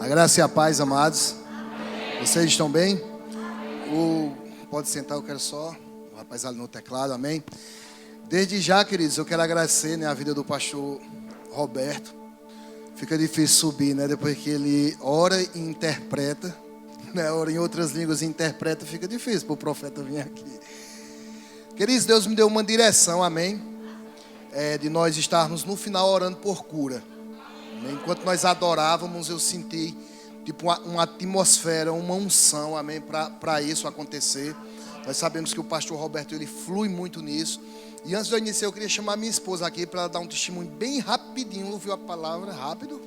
A graça e a paz, amados. Vocês estão bem? Pode sentar, eu quero só. O rapaz ali no teclado, amém? Desde já, queridos, eu quero agradecer, a vida do pastor Roberto. Fica difícil subir, depois que ele ora e interpreta, ora em outras línguas e interpreta, fica difícil para o profeta vir aqui. Queridos, Deus me deu uma direção, amém? De nós estarmos no final orando por cura. Amém? Enquanto nós adorávamos, eu senti tipo uma atmosfera, uma unção, amém? Para isso acontecer. Nós sabemos que o pastor Roberto, ele flui muito nisso. E antes de eu iniciar, eu queria chamar minha esposa aqui para ela dar um testemunho bem rapidinho. Ouviu a palavra rápido?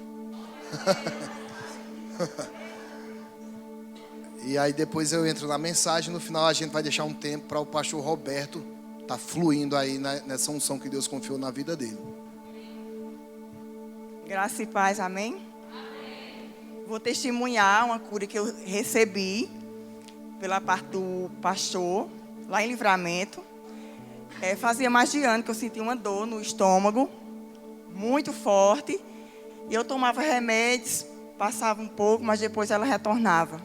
E aí depois eu entro na mensagem. No final a gente vai deixar um tempo para o pastor Roberto estar fluindo aí nessa unção que Deus confiou na vida dele. Graça e paz, amém? Vou testemunhar uma cura que eu recebi pela parte do pastor, lá em Livramento. Fazia mais de ano que eu sentia uma dor no estômago, muito forte. E eu tomava remédios, passava um pouco, mas depois ela retornava.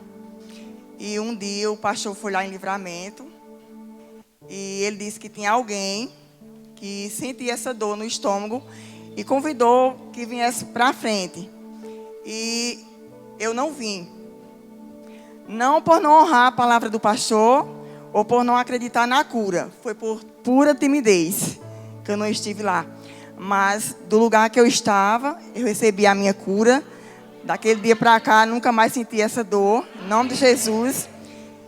E um dia o pastor foi lá em Livramento e ele disse que tinha alguém que sentia essa dor no estômago e convidou que viesse para frente. E eu não vim. Não por não honrar a palavra do pastor ou por não acreditar na cura. Foi por pura timidez que eu não estive lá. Mas do lugar que eu estava, eu recebi a minha cura. Daquele dia para cá, nunca mais senti essa dor. Em nome de Jesus.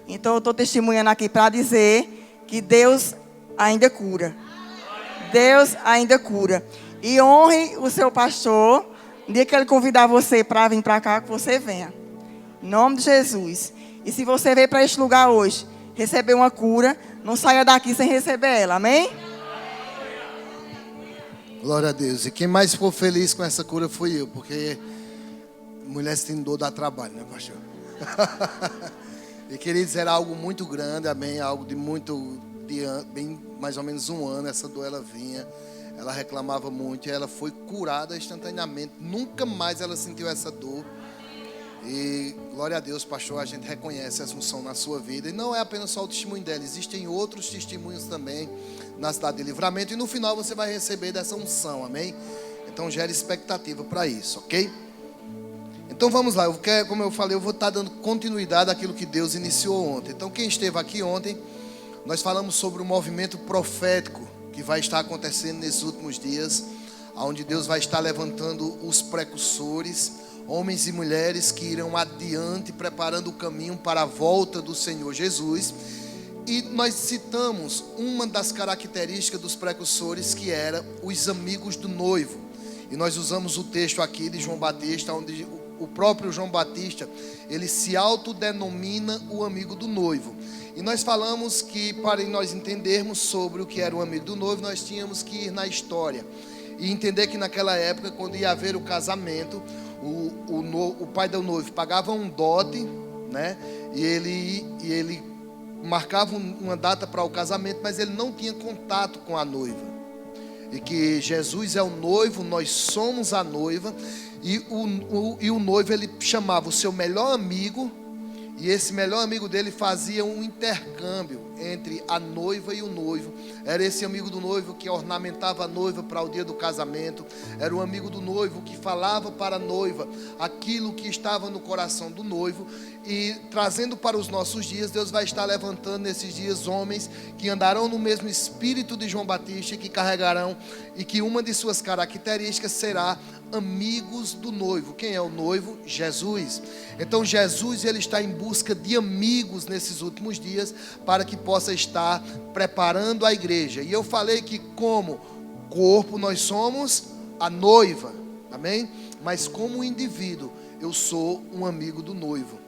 Então eu estou testemunhando aqui para dizer que Deus ainda cura. Deus ainda cura. E honre o seu pastor. No dia que ele convidar você para vir para cá, que você venha. Em nome de Jesus. E se você veio para este lugar hoje, receber uma cura, não saia daqui sem receber ela. Amém? Glória a Deus. E quem mais ficou feliz com essa cura foi eu. Porque mulher sem dor dá trabalho, pastor? E queridos, era algo muito grande, amém? Algo bem mais ou menos um ano, essa dor ela vinha. Ela reclamava muito e ela foi curada instantaneamente. Nunca mais ela sentiu essa dor. E glória a Deus, pastor, a gente reconhece essa unção na sua vida. E não é apenas só o testemunho dela, existem outros testemunhos também na cidade de Livramento. E no final você vai receber dessa unção, amém? Então gera expectativa para isso, ok? Então vamos lá, como eu falei, eu vou estar dando continuidade àquilo que Deus iniciou ontem. Então quem esteve aqui ontem, nós falamos sobre o movimento profético que vai estar acontecendo nesses últimos dias, onde Deus vai estar levantando os precursores, homens e mulheres que irão adiante, preparando o caminho para a volta do Senhor Jesus. E nós citamos uma das características dos precursores, que era os amigos do noivo. E nós usamos o texto aqui de João Batista, onde o próprio João Batista, ele se autodenomina o amigo do noivo. E nós falamos que para nós entendermos sobre o que era o amigo do noivo, nós tínhamos que ir na história. E entender que naquela época, quando ia haver o casamento, o pai do noivo pagava um dote, E ele marcava uma data para o casamento, mas ele não tinha contato com a noiva. E que Jesus é o noivo, nós somos a noiva. E o noivo, ele chamava o seu melhor amigo. E esse melhor amigo dele fazia um intercâmbio entre a noiva e o noivo. Era esse amigo do noivo que ornamentava a noiva para o dia do casamento. Era o amigo do noivo que falava para a noiva aquilo que estava no coração do noivo. E trazendo para os nossos dias, Deus vai estar levantando nesses dias homens que andarão no mesmo espírito de João Batista, e que carregarão, e que uma de suas características será amigos do noivo. Quem é o noivo? Jesus. Então Jesus, ele está em busca de amigos nesses últimos dias, para que possa estar preparando a igreja. E eu falei que como corpo nós somos a noiva, amém? Mas como indivíduo, eu sou um amigo do noivo.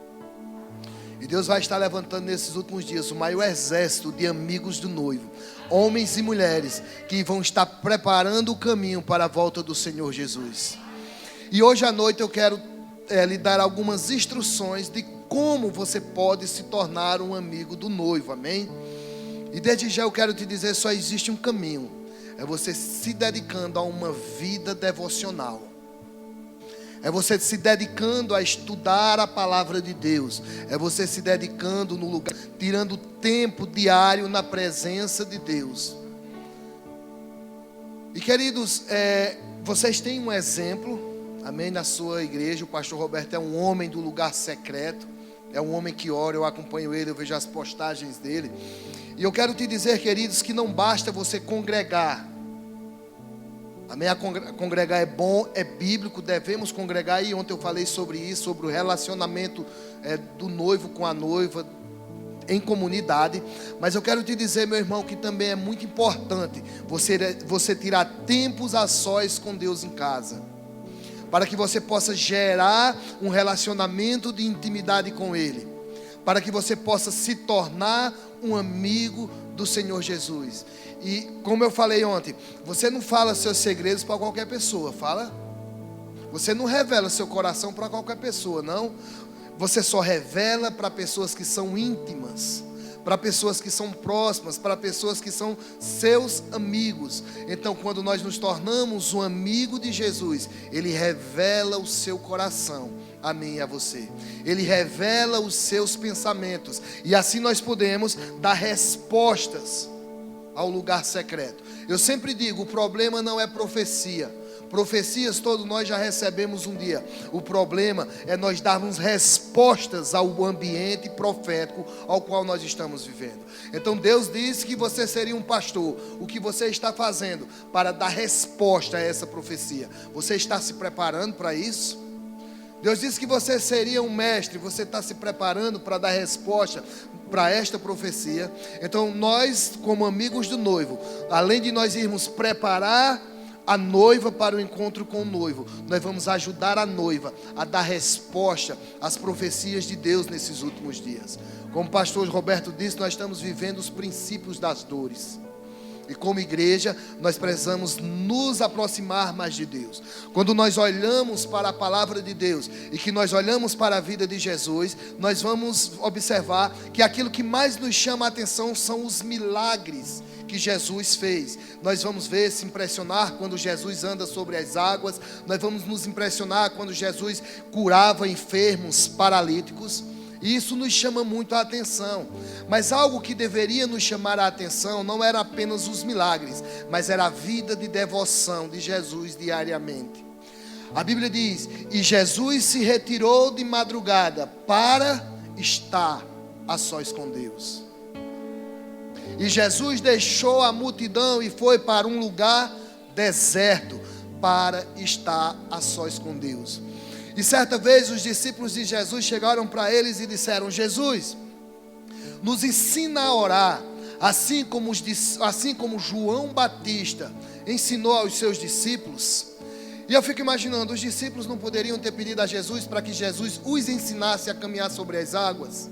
E Deus vai estar levantando nesses últimos dias o maior exército de amigos do noivo, homens e mulheres que vão estar preparando o caminho para a volta do Senhor Jesus. E hoje à noite eu quero lhe dar algumas instruções de como você pode se tornar um amigo do noivo, amém? E desde já eu quero te dizer, só existe um caminho. É você se dedicando a uma vida devocional. É você se dedicando a estudar a palavra de Deus. É você se dedicando no lugar, tirando tempo diário na presença de Deus. E queridos, vocês têm um exemplo, amém, na sua igreja. O pastor Roberto é um homem do lugar secreto. É um homem que ora, eu acompanho ele, eu vejo as postagens dele. E eu quero te dizer, queridos, que não basta você congregar. Amém? Congregar é bom, é bíblico, devemos congregar. E ontem eu falei sobre isso, sobre o relacionamento do noivo com a noiva em comunidade. Mas eu quero te dizer, meu irmão, que também é muito importante você tirar tempos a sós com Deus em casa, para que você possa gerar um relacionamento de intimidade com Ele, para que você possa se tornar um amigo do Senhor Jesus. E como eu falei ontem, você não fala seus segredos para qualquer pessoa, fala? Você não revela seu coração para qualquer pessoa, não. Você só revela para pessoas que são íntimas, para pessoas que são próximas, para pessoas que são seus amigos. Então, quando nós nos tornamos um amigo de Jesus, Ele revela o seu coração a mim e a você. Ele revela os seus pensamentos. E assim nós podemos dar respostas ao lugar secreto. Eu sempre digo, o problema não é profecia. Profecias todos nós já recebemos um dia. O problema é nós darmos respostas ao ambiente profético ao qual nós estamos vivendo. Então Deus disse que você seria um pastor. O que você está fazendo para dar resposta a essa profecia? Você está se preparando para isso? Deus disse que você seria um mestre. Você está se preparando para dar resposta para esta profecia? Então nós, como amigos do noivo, além de nós irmos preparar a noiva para o encontro com o noivo, nós vamos ajudar a noiva a dar resposta às profecias de Deus nesses últimos dias. Como o pastor Roberto disse, nós estamos vivendo os princípios das dores. E como igreja, nós precisamos nos aproximar mais de Deus. Quando nós olhamos para a palavra de Deus e que nós olhamos para a vida de Jesus, nós vamos observar que aquilo que mais nos chama a atenção são os milagres que Jesus fez. Nós vamos ver, se impressionar quando Jesus anda sobre as águas. Nós vamos nos impressionar quando Jesus curava enfermos, paralíticos. E isso nos chama muito a atenção. Mas algo que deveria nos chamar a atenção não era apenas os milagres, mas era a vida de devoção de Jesus diariamente. A Bíblia diz: e Jesus se retirou de madrugada para estar a sós com Deus. E Jesus deixou a multidão e foi para um lugar deserto para estar a sós com Deus. E certa vez os discípulos de Jesus chegaram para eles e disseram: Jesus, nos ensina a orar, assim como João Batista ensinou aos seus discípulos. E eu fico imaginando, os discípulos não poderiam ter pedido a Jesus para que Jesus os ensinasse a caminhar sobre as águas?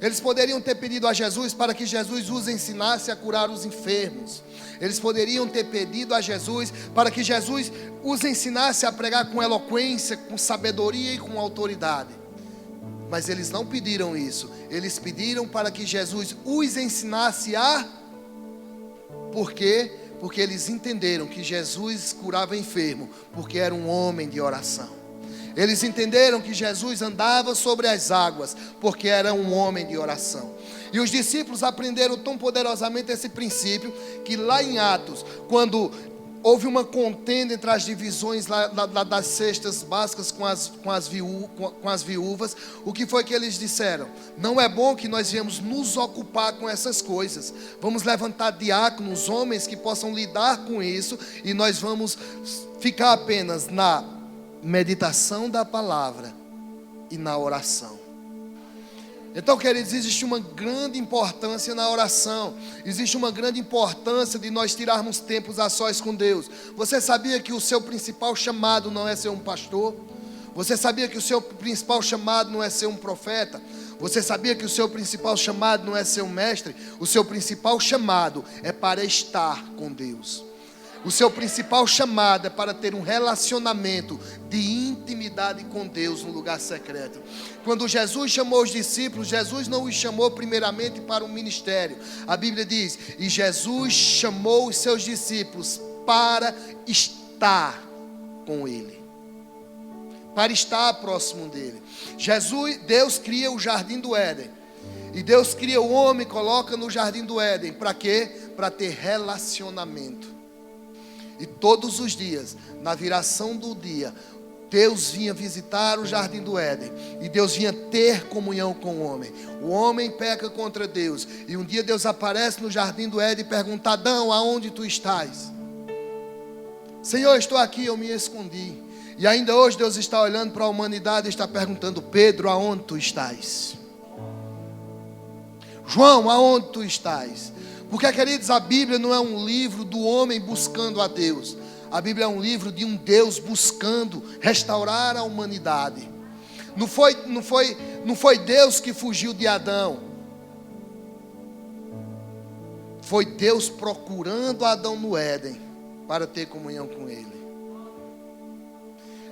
Eles poderiam ter pedido a Jesus para que Jesus os ensinasse a curar os enfermos. Eles poderiam ter pedido a Jesus para que Jesus os ensinasse a pregar com eloquência, com sabedoria e com autoridade. Mas eles não pediram isso. Eles pediram para que Jesus os ensinasse a... Por quê? Porque eles entenderam que Jesus curava enfermo, porque era um homem de oração. Eles entenderam que Jesus andava sobre as águas, porque era um homem de oração. E os discípulos aprenderam tão poderosamente esse princípio, que lá em Atos, quando houve uma contenda entre as divisões das cestas básicas com as viúvas, o que foi que eles disseram? Não é bom que nós viemos nos ocupar com essas coisas. Vamos levantar diáconos, homens que possam lidar com isso, e nós vamos ficar apenas na meditação da palavra e na oração. Então, queridos, existe uma grande importância na oração. Existe uma grande importância de nós tirarmos tempos a sós com Deus. Você sabia que o seu principal chamado não é ser um pastor? Você sabia que o seu principal chamado não é ser um profeta? Você sabia que o seu principal chamado não é ser um mestre? O seu principal chamado é para estar com Deus. O seu principal chamado é para ter um relacionamento de intimidade com Deus no lugar secreto. Quando Jesus chamou os discípulos, Jesus não os chamou primeiramente para um ministério. A Bíblia diz: e Jesus chamou os seus discípulos para estar com Ele. para estar próximo dele. Deus cria o jardim do Éden. E Deus cria o homem e coloca no jardim do Éden. Para quê? Para ter relacionamento. E todos os dias, na viração do dia, Deus vinha visitar o jardim do Éden. E Deus vinha ter comunhão com o homem. O homem peca contra Deus. E um dia Deus aparece no jardim do Éden e pergunta: Adão, aonde tu estás? Senhor, estou aqui, eu me escondi. E ainda hoje Deus está olhando para a humanidade e está perguntando: Pedro, aonde tu estás? João, aonde tu estás? Porque, queridos, a Bíblia não é um livro do homem buscando a Deus. A Bíblia é um livro de um Deus buscando restaurar a humanidade. Não foi Deus que fugiu de Adão. Foi Deus procurando Adão no Éden para ter comunhão com ele.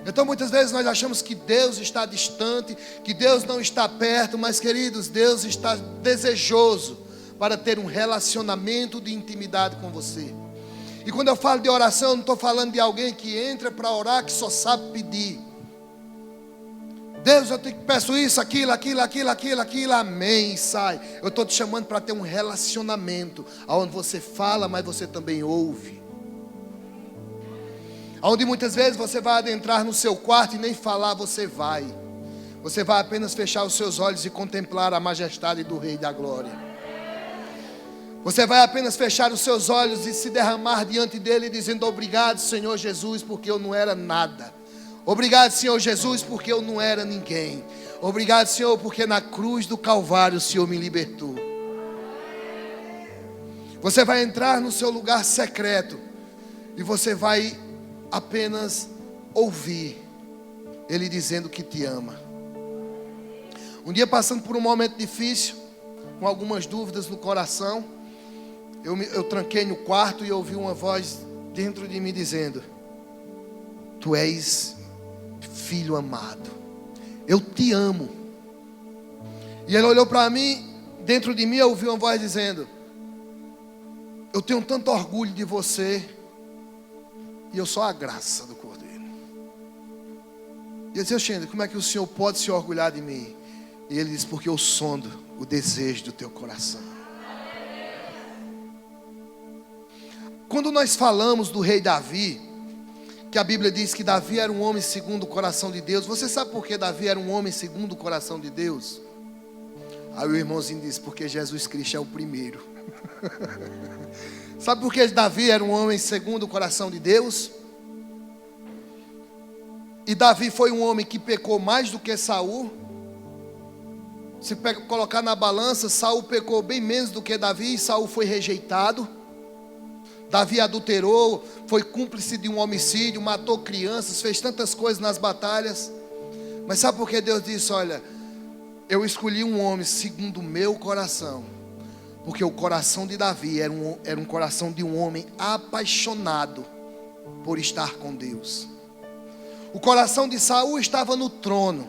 Então muitas vezes nós achamos que Deus está distante, que Deus não está perto, mas, queridos, Deus está desejoso para ter um relacionamento de intimidade com você. E quando eu falo de oração, eu não estou falando de alguém que entra para orar, que só sabe pedir. Deus, eu te peço isso, aquilo, amém, e sai. Eu estou te chamando para ter um relacionamento, onde você fala, mas você também ouve. Onde muitas vezes você vai adentrar no seu quarto e nem falar você vai. Você vai apenas fechar os seus olhos e contemplar a majestade do Rei da Glória. Você vai apenas fechar os seus olhos e se derramar diante dele, dizendo: obrigado, Senhor Jesus, porque eu não era nada. Obrigado, Senhor Jesus, porque eu não era ninguém. Obrigado, Senhor, porque na cruz do Calvário o Senhor me libertou. Você vai entrar no seu lugar secreto e você vai apenas ouvir ele dizendo que te ama. Um dia, passando por um momento difícil, com algumas dúvidas no coração, eu tranquei no quarto e ouvi uma voz dentro de mim dizendo: tu és filho amado, eu te amo. E ele olhou para mim, dentro de mim eu ouvi uma voz dizendo: eu tenho tanto orgulho de você, e eu sou a graça do Cordeiro. E eu disse: Xande, como é que o Senhor pode se orgulhar de mim? E ele disse: porque eu sondo o desejo do teu coração. Quando nós falamos do rei Davi, que a Bíblia diz que Davi era um homem segundo o coração de Deus, você sabe por que Davi era um homem segundo o coração de Deus? Aí o irmãozinho disse: porque Jesus Cristo é o primeiro. Sabe por que Davi era um homem segundo o coração de Deus? E Davi foi um homem que pecou mais do que Saul. Se colocar na balança, Saul pecou bem menos do que Davi, e Saul foi rejeitado. Davi adulterou, foi cúmplice de um homicídio, matou crianças, fez tantas coisas nas batalhas. Mas sabe por que Deus disse: olha, eu escolhi um homem segundo o meu coração? Porque o coração de Davi era um coração de um homem apaixonado por estar com Deus. O coração de Saul estava no trono.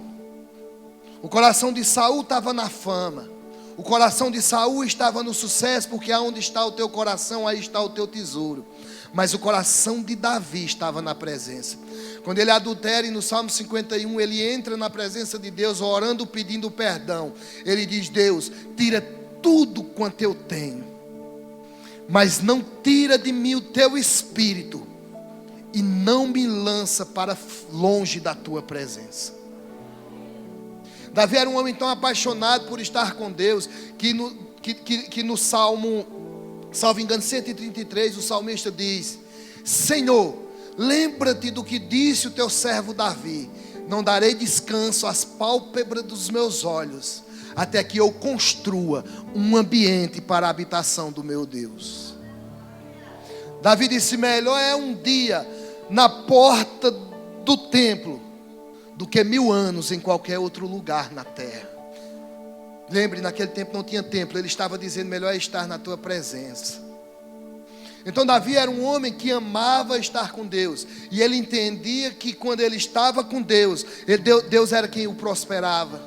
O coração de Saul estava na fama. O coração de Saul estava no sucesso, porque aonde está o teu coração, aí está o teu tesouro. Mas o coração de Davi estava na presença. Quando ele adultera, e no Salmo 51, ele entra na presença de Deus, orando, pedindo perdão. Ele diz: Deus, tira tudo quanto eu tenho, mas não tira de mim o teu espírito, e não me lança para longe da tua presença. Davi era um homem tão apaixonado por estar com Deus, que no Salmo, salvo engano, 133, o salmista diz: Senhor, lembra-te do que disse o teu servo Davi: não darei descanso às pálpebras dos meus olhos, até que eu construa um ambiente para a habitação do meu Deus. Davi disse: melhor é um dia na porta do templo do que 1000 anos em qualquer outro lugar na terra. Lembre, naquele tempo não tinha templo. Ele estava dizendo: melhor é estar na tua presença. Então Davi era um homem que amava estar com Deus, e ele entendia que quando ele estava com Deus, Deus era quem o prosperava.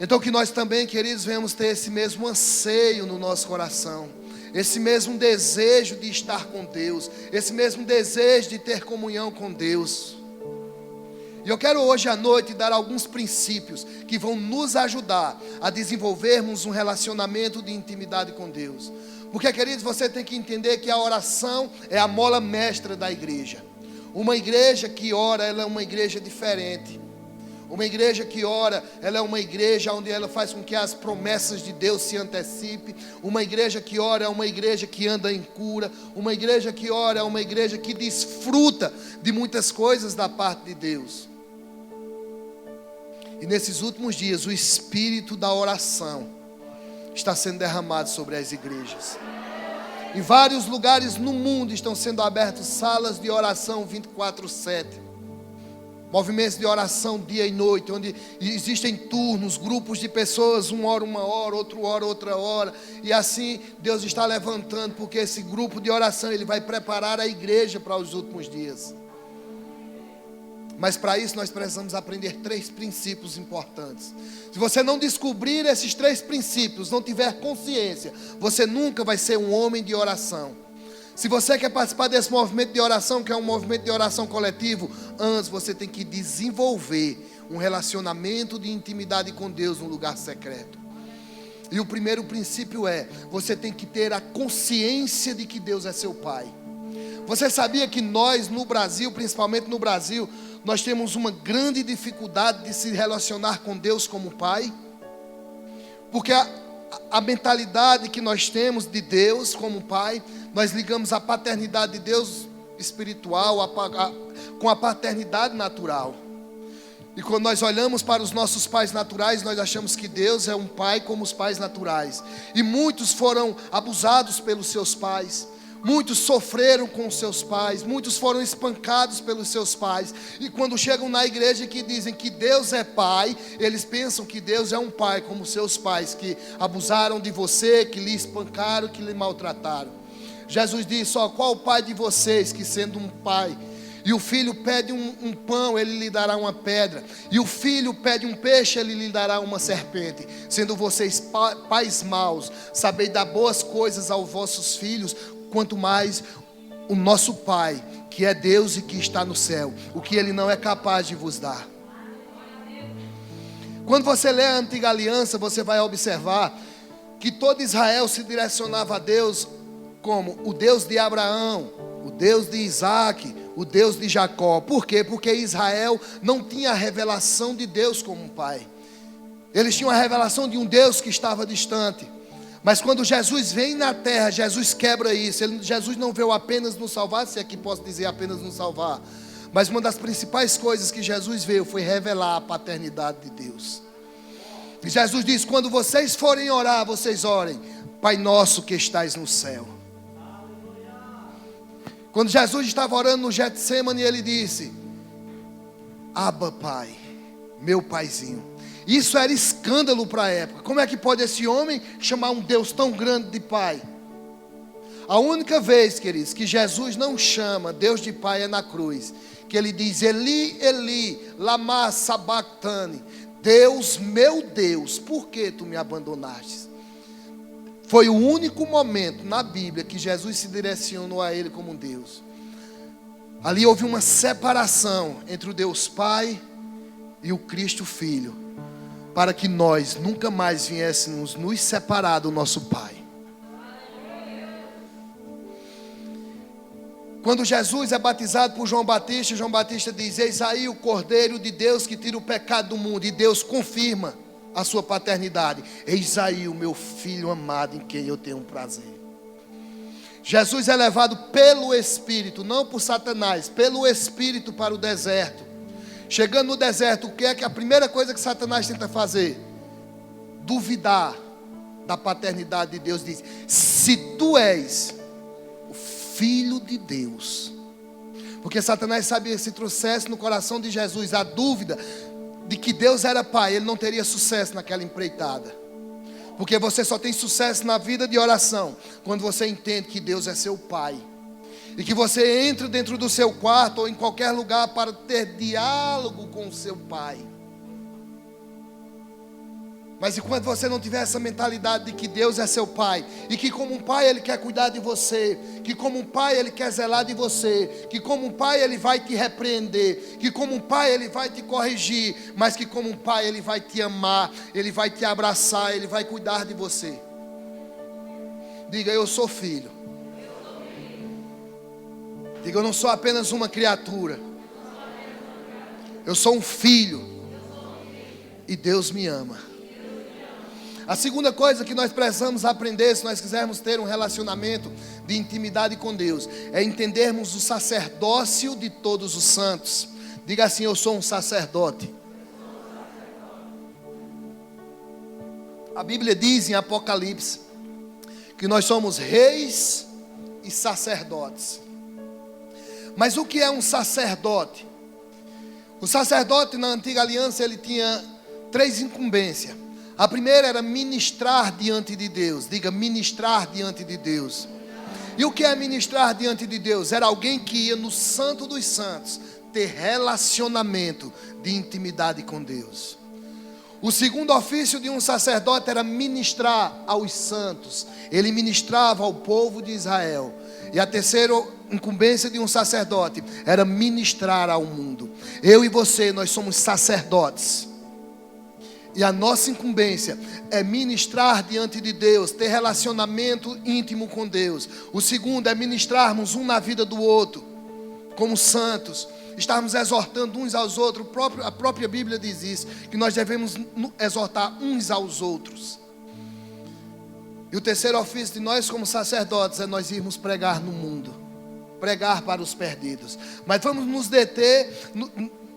Então que nós também, queridos, venhamos ter esse mesmo anseio no nosso coração, esse mesmo desejo de estar com Deus, esse mesmo desejo de ter comunhão com Deus. E eu quero hoje à noite dar alguns princípios que vão nos ajudar a desenvolvermos um relacionamento de intimidade com Deus. Porque, queridos, você tem que entender que a oração é a mola mestra da igreja. Uma igreja que ora, ela é uma igreja diferente. Uma igreja que ora, ela é uma igreja onde ela faz com que as promessas de Deus se antecipem. Uma igreja que ora é uma igreja que anda em cura. Uma igreja que ora é uma igreja que desfruta de muitas coisas da parte de Deus. E nesses últimos dias, o espírito da oração está sendo derramado sobre as igrejas. Em vários lugares no mundo estão sendo abertas salas de oração 24/7. Movimentos de oração dia e noite, onde existem turnos, grupos de pessoas, uma hora, outra hora. E assim Deus está levantando, porque esse grupo de oração, ele vai preparar a igreja para os últimos dias. Mas para isso nós precisamos aprender 3 princípios importantes. Se você não descobrir esses 3 princípios, não tiver consciência, você nunca vai ser um homem de oração. Se você quer participar desse movimento de oração, que é um movimento de oração coletivo, antes você tem que desenvolver um relacionamento de intimidade com Deus num lugar secreto. E o primeiro princípio é, você tem que ter a consciência de que Deus é seu Pai. Você sabia que nós no Brasil, principalmente no Brasil, nós temos uma grande dificuldade de se relacionar com Deus como Pai? Porque a mentalidade que nós temos de Deus como Pai, nós ligamos a paternidade de Deus espiritual com a paternidade natural. E quando nós olhamos para os nossos pais naturais, nós achamos que Deus é um pai como os pais naturais. E muitos foram abusados pelos seus pais. Muitos sofreram com seus pais, muitos foram espancados pelos seus pais. E quando chegam na igreja que dizem que Deus é pai, eles pensam que Deus é um pai como seus pais, que abusaram de você, que lhe espancaram, que lhe maltrataram. Jesus disse, qual o pai de vocês que sendo um pai, e o filho pede um pão, ele lhe dará uma pedra, e o filho pede um peixe, ele lhe dará uma serpente. Sendo vocês pais maus, sabeis dar boas coisas aos vossos filhos, quanto mais o nosso Pai, que é Deus e que está no céu, o que Ele não é capaz de vos dar. Quando você lê a antiga aliança, você vai observar que todo Israel se direcionava a Deus como o Deus de Abraão, o Deus de Isaac, o Deus de Jacó. Por quê? Porque Israel não tinha a revelação de Deus como um pai. Eles tinham a revelação de um Deus que estava distante. Mas quando Jesus vem na terra, Jesus quebra isso. Jesus não veio apenas nos salvar, se é que posso dizer apenas nos salvar. Mas uma das principais coisas que Jesus veio foi revelar a paternidade de Deus. E Jesus diz, quando vocês forem orar, vocês orem, Pai nosso que estais no céu. Quando Jesus estava orando no Getsemane, ele disse, Abba Pai, meu paizinho. Isso era escândalo para a época. Como é que pode esse homem chamar um Deus tão grande de Pai? A única vez, queridos, que Jesus não chama Deus de Pai é na cruz. Que ele diz, Eli, Eli, lama sabachthani. Deus, meu Deus, por que tu me abandonaste? Foi o único momento na Bíblia que Jesus se direcionou a ele como um Deus. Ali houve uma separação entre o Deus Pai e o Cristo Filho, para que nós nunca mais viéssemos nos separar do nosso Pai. Quando Jesus é batizado por João Batista diz, eis aí o Cordeiro de Deus que tira o pecado do mundo. E Deus confirma a sua paternidade. Eis aí o meu Filho amado em quem eu tenho prazer. Jesus é levado pelo Espírito, não por Satanás, pelo Espírito para o deserto. Chegando no deserto, o que é que a primeira coisa que Satanás tenta fazer? Duvidar da paternidade de Deus. Diz, se tu és o Filho de Deus. Porque Satanás sabia que se trouxesse no coração de Jesus a dúvida de que Deus era Pai, ele não teria sucesso naquela empreitada. Porque você só tem sucesso na vida de oração quando você entende que Deus é seu Pai. E que você entra dentro do seu quarto ou em qualquer lugar para ter diálogo com o seu Pai. Mas enquanto você não tiver essa mentalidade de que Deus é seu pai, e que como um pai Ele quer cuidar de você, que como um pai Ele quer zelar de você, que como um pai Ele vai te repreender, que como um pai Ele vai te corrigir, mas que como um pai Ele vai te amar, Ele vai te abraçar, Ele vai cuidar de você. Diga, eu sou filho. Diga, eu não sou apenas uma criatura. Eu sou um filho. E Deus me ama. A segunda coisa que nós precisamos aprender, se nós quisermos ter um relacionamento de intimidade com Deus, é entendermos o sacerdócio de todos os santos. Diga assim, eu sou um sacerdote. A Bíblia diz em Apocalipse que nós somos reis e sacerdotes. Mas o que é um sacerdote? O sacerdote na antiga aliança ele tinha 3 incumbências. A primeira era ministrar diante de Deus. Diga, ministrar diante de Deus. E o que é ministrar diante de Deus? Era alguém que ia no Santo dos Santos ter relacionamento de intimidade com Deus. O segundo ofício de um sacerdote era ministrar aos santos. Ele ministrava ao povo de Israel. E a terceira incumbência de um sacerdote era ministrar ao mundo. Eu e você, nós somos sacerdotes. E a nossa incumbência é ministrar diante de Deus, ter relacionamento íntimo com Deus. O segundo é ministrarmos um na vida do outro, como santos. Estarmos exortando uns aos outros. A própria Bíblia diz isso, que nós devemos exortar uns aos outros. E o terceiro ofício de nós como sacerdotes é nós irmos pregar no mundo. Pregar para os perdidos. Mas vamos nos deter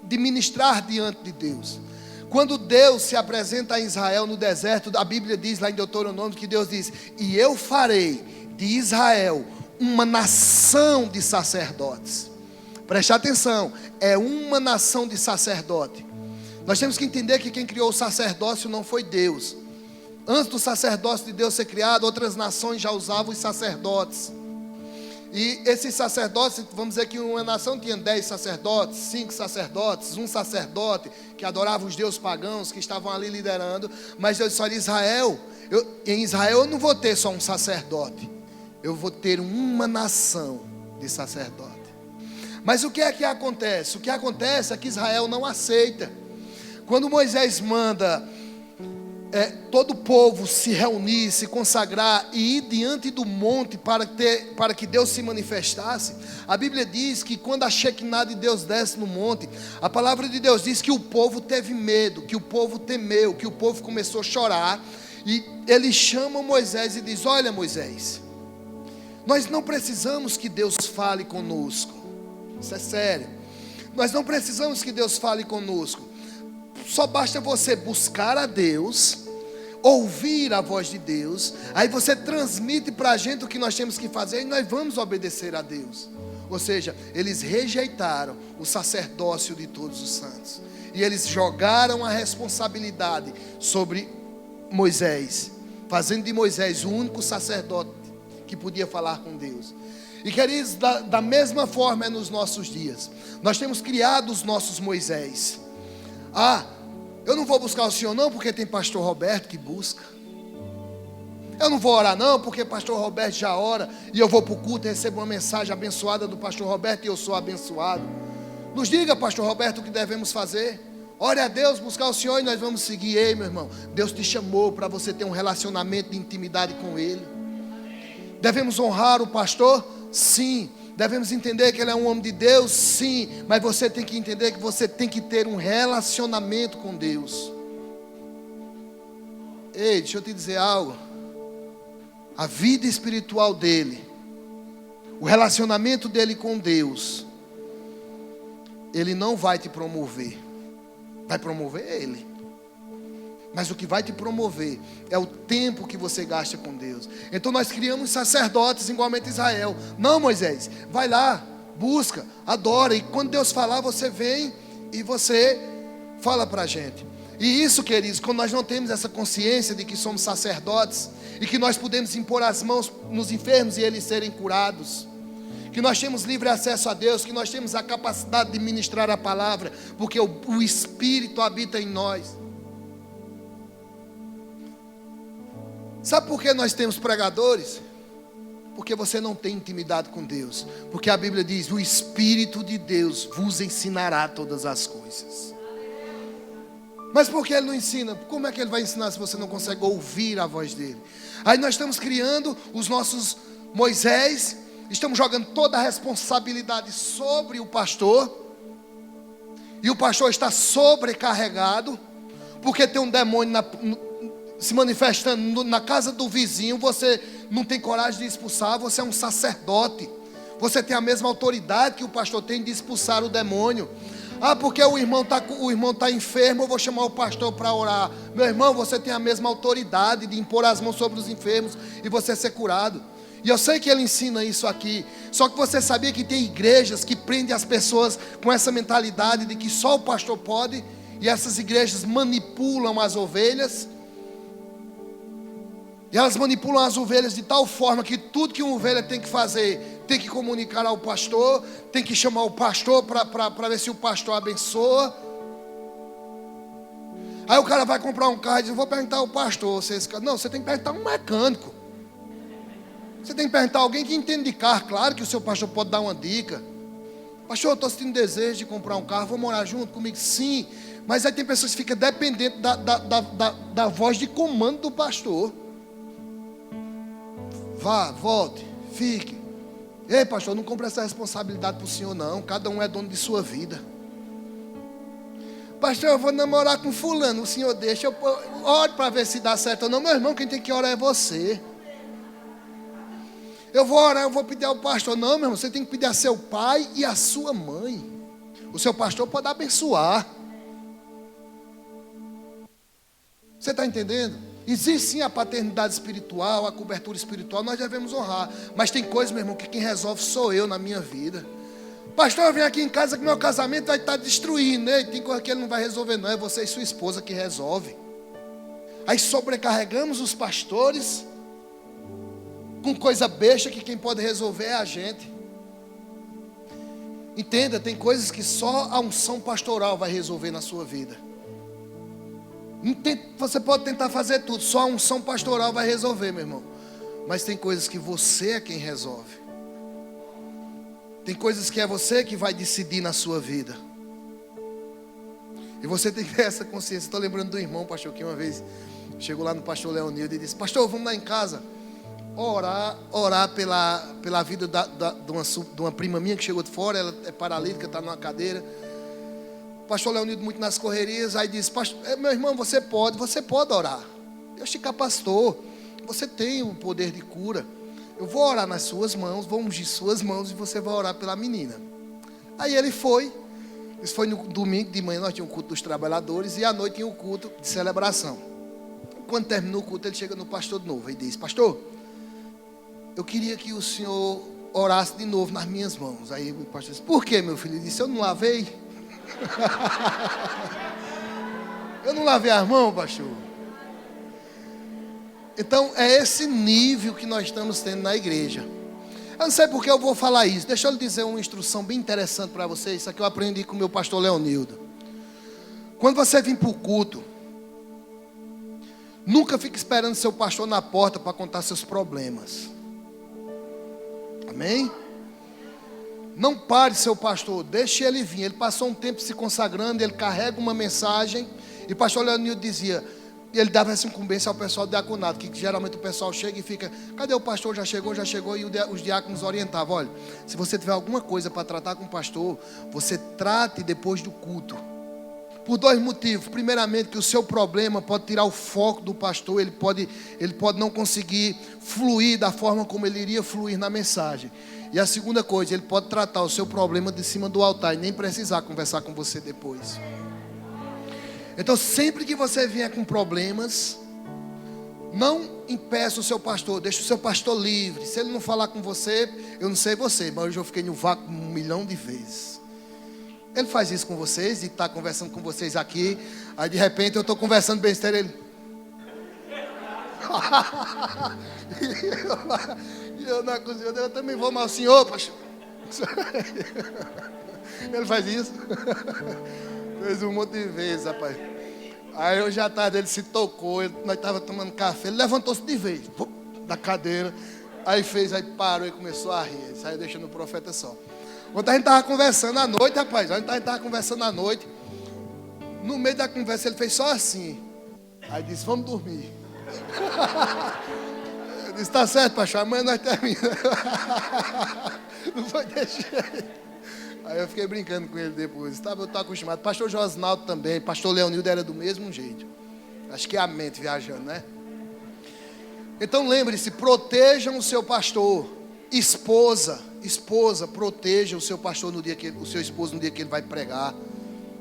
de ministrar diante de Deus. Quando Deus se apresenta a Israel no deserto, a Bíblia diz lá em Deuteronômio que Deus diz: e eu farei de Israel uma nação de sacerdotes. Preste atenção, é uma nação de sacerdote. Nós temos que entender que quem criou o sacerdócio não foi Deus. Antes do sacerdócio de Deus ser criado, outras nações já usavam os sacerdotes. E esses sacerdotes, vamos dizer que uma nação tinha 10 sacerdotes, 5 sacerdotes, um sacerdote que adorava os deuses pagãos que estavam ali liderando. Mas Deus disse: olha, em Israel eu não vou ter só um sacerdote, eu vou ter uma nação de sacerdote. Mas o que é que acontece? O que acontece é que Israel não aceita. Quando Moisés manda todo o povo se reunir, se consagrar e ir diante do monte para que Deus se manifestasse, a Bíblia diz que quando a Shekinah de Deus desce no monte, a palavra de Deus diz que o povo teve medo, que o povo temeu, que o povo começou a chorar. E ele chama Moisés e diz: olha, Moisés, nós não precisamos que Deus fale conosco. Isso é sério. Nós não precisamos que Deus fale conosco. Só basta você buscar a Deus, ouvir a voz de Deus. Aí você transmite para a gente o que nós temos que fazer e nós vamos obedecer a Deus. Ou seja, eles rejeitaram o sacerdócio de todos os santos. E eles jogaram a responsabilidade sobre Moisés, fazendo de Moisés o único sacerdote que podia falar com Deus. E queridos, da mesma forma é nos nossos dias. Nós temos criado os nossos Moisés. Eu não vou buscar o Senhor não, porque tem pastor Roberto que busca. Eu não vou orar não, porque pastor Roberto já ora. E eu vou para o culto e recebo uma mensagem abençoada do pastor Roberto e eu sou abençoado. Nos diga, pastor Roberto, o que devemos fazer. Ore a Deus, buscar o Senhor e nós vamos seguir. Ei, meu irmão, Deus te chamou para você ter um relacionamento de intimidade com Ele. Devemos honrar o pastor? Sim. Devemos entender que ele é um homem de Deus? Sim. Mas você tem que entender que você tem que ter um relacionamento com Deus. Ei, deixa eu te dizer algo. A vida espiritual dele, o relacionamento dele com Deus, ele não vai te promover. Vai promover ele. Mas o que vai te promover é o tempo que você gasta com Deus. Então nós criamos sacerdotes igualmente Israel. Não, Moisés, vai lá, busca, adora. E quando Deus falar, você vem e você fala para a gente. E isso, queridos, quando nós não temos essa consciência de que somos sacerdotes e que nós podemos impor as mãos nos enfermos e eles serem curados, que nós temos livre acesso a Deus, que nós temos a capacidade de ministrar a palavra, porque o Espírito habita em nós. Sabe por que nós temos pregadores? Porque você não tem intimidade com Deus. Porque a Bíblia diz: o Espírito de Deus vos ensinará todas as coisas. Mas por que Ele não ensina? Como é que Ele vai ensinar se você não consegue ouvir a voz dEle? Aí nós estamos criando os nossos Moisés, estamos jogando toda a responsabilidade sobre o pastor, e o pastor está sobrecarregado, porque tem um demônio se manifestando na casa do vizinho. Você não tem coragem de expulsar. Você é um sacerdote, você tem a mesma autoridade que o pastor tem de expulsar o demônio. Porque o irmão está enfermo, eu vou chamar o pastor para orar. Meu irmão, você tem a mesma autoridade de impor as mãos sobre os enfermos e você ser curado. E eu sei que ele ensina isso aqui. Só que você sabia que tem igrejas que prendem as pessoas com essa mentalidade de que só o pastor pode, e essas igrejas manipulam as ovelhas. E elas manipulam as ovelhas de tal forma que tudo que uma ovelha tem que fazer, tem que comunicar ao pastor, tem que chamar o pastor para ver se o pastor abençoa. Aí o cara vai comprar um carro e diz: vou perguntar ao pastor. Não, você tem que perguntar a um mecânico. Você tem que perguntar a alguém que entende de carro. Claro que o seu pastor pode dar uma dica. Pastor, eu estou sentindo desejo de comprar um carro, vou morar junto comigo? Sim. Mas aí tem pessoas que ficam dependentes da voz de comando do pastor. Vá, volte, fique. Ei, pastor, não compre essa responsabilidade para o senhor, não. Cada um é dono de sua vida. Pastor, eu vou namorar com fulano. O senhor deixa, eu ore para ver se dá certo ou não. Meu irmão, quem tem que orar é você. Eu vou orar, eu vou pedir ao pastor. Não, meu irmão, você tem que pedir a seu pai e a sua mãe. O seu pastor pode abençoar. Você está entendendo? Existe sim a paternidade espiritual, a cobertura espiritual, nós devemos honrar. Mas tem coisas, meu irmão, que quem resolve sou eu na minha vida. Pastor, eu venho aqui em casa que meu casamento vai estar destruindo, né? Tem coisa que ele não vai resolver, não. É você e sua esposa que resolve. Aí sobrecarregamos os pastores com coisa besta que quem pode resolver é a gente. Entenda, tem coisas que só a unção pastoral vai resolver na sua vida. Você pode tentar fazer tudo, só a unção pastoral vai resolver, meu irmão. Mas tem coisas que você é quem resolve. Tem coisas que é você que vai decidir na sua vida. E você tem que ter essa consciência. Estou lembrando do irmão, pastor, que uma vez chegou lá no pastor Leonildo e disse: pastor, vamos lá em casa orar pela vida de uma prima minha que chegou de fora. Ela é paralítica, está numa cadeira. Pastor Leonildo muito nas correrias. Aí disse: meu irmão, você pode orar. Deus te capacitou. Você tem o poder de cura. Eu vou orar nas suas mãos, vou ungir suas mãos e você vai orar pela menina. Aí ele foi. Isso foi no domingo de manhã, nós tínhamos o culto dos trabalhadores, e à noite tinha o culto de celebração. Quando terminou o culto, ele chega no pastor de novo e diz: pastor, eu queria que o senhor orasse de novo nas minhas mãos. Aí o pastor disse: por quê, meu filho? Ele disse: eu não lavei. Eu não lavei as mãos, pastor. Então é esse nível que nós estamos tendo na igreja. Eu não sei porque eu vou falar isso. Deixa eu lhe dizer uma instrução bem interessante para vocês. Isso aqui eu aprendi com o meu pastor Leonildo. Quando você vir para o culto, nunca fique esperando seu pastor na porta para contar seus problemas. Amém? Não pare seu pastor, deixe ele vir. Ele passou um tempo se consagrando, ele carrega uma mensagem. E o pastor Leonildo dizia, ele dava essa incumbência ao pessoal do diaconato, que geralmente o pessoal chega e fica: cadê o pastor? Já chegou, e os diáconos orientavam: olha, se você tiver alguma coisa para tratar com o pastor, você trate depois do culto. Por dois motivos. Primeiramente, que o seu problema pode tirar o foco do pastor, ele pode não conseguir fluir da forma como ele iria fluir na mensagem. E a segunda coisa, ele pode tratar o seu problema de cima do altar e nem precisar conversar com você depois. Então, sempre que você vier com problemas, não impeça o seu pastor, deixe o seu pastor livre. Se ele não falar com você, eu não sei você, mas hoje eu fiquei no vácuo 1 milhão de vezes. Ele faz isso com vocês, e está conversando com vocês aqui, aí de repente eu estou conversando besteira, ele... E eu na cozinha, eu também vou, mas o senhor, pastor... Ele faz isso. Fez um monte de vezes, rapaz. Aí hoje à tarde ele se tocou, nós estávamos tomando café, ele levantou-se de vez, da cadeira, aí parou e começou a rir, ele saiu deixando o profeta só. Ontem a gente estava conversando à noite, rapaz, no meio da conversa ele fez só assim, aí disse, vamos dormir. Eu disse, tá certo, pastor, amanhã nós terminamos. Não foi desse jeito. Aí eu fiquei brincando com ele depois. Eu estou acostumado. Pastor Josnaldo também. Pastor Leonildo era do mesmo jeito. Acho que é a mente viajando, né? Então lembre-se, protejam o seu pastor. Esposa, proteja o seu pastor o seu esposo no dia que ele vai pregar.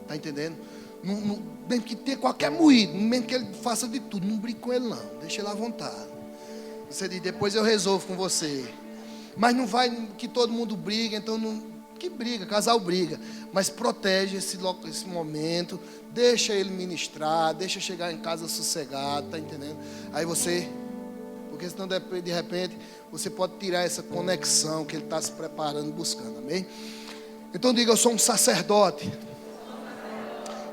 Tá entendendo? Mesmo que tenha qualquer moído, mesmo que ele faça de tudo, não brigue com ele não. Deixa ele à vontade. Você diz, depois eu resolvo com você. Mas não vai que todo mundo briga, então não. Que briga, casal briga, mas protege esse momento, deixa ele ministrar, deixa chegar em casa sossegado, tá entendendo? Aí você, porque senão de repente você pode tirar essa conexão que ele está se preparando, buscando, amém? Então diga, eu sou um sacerdote,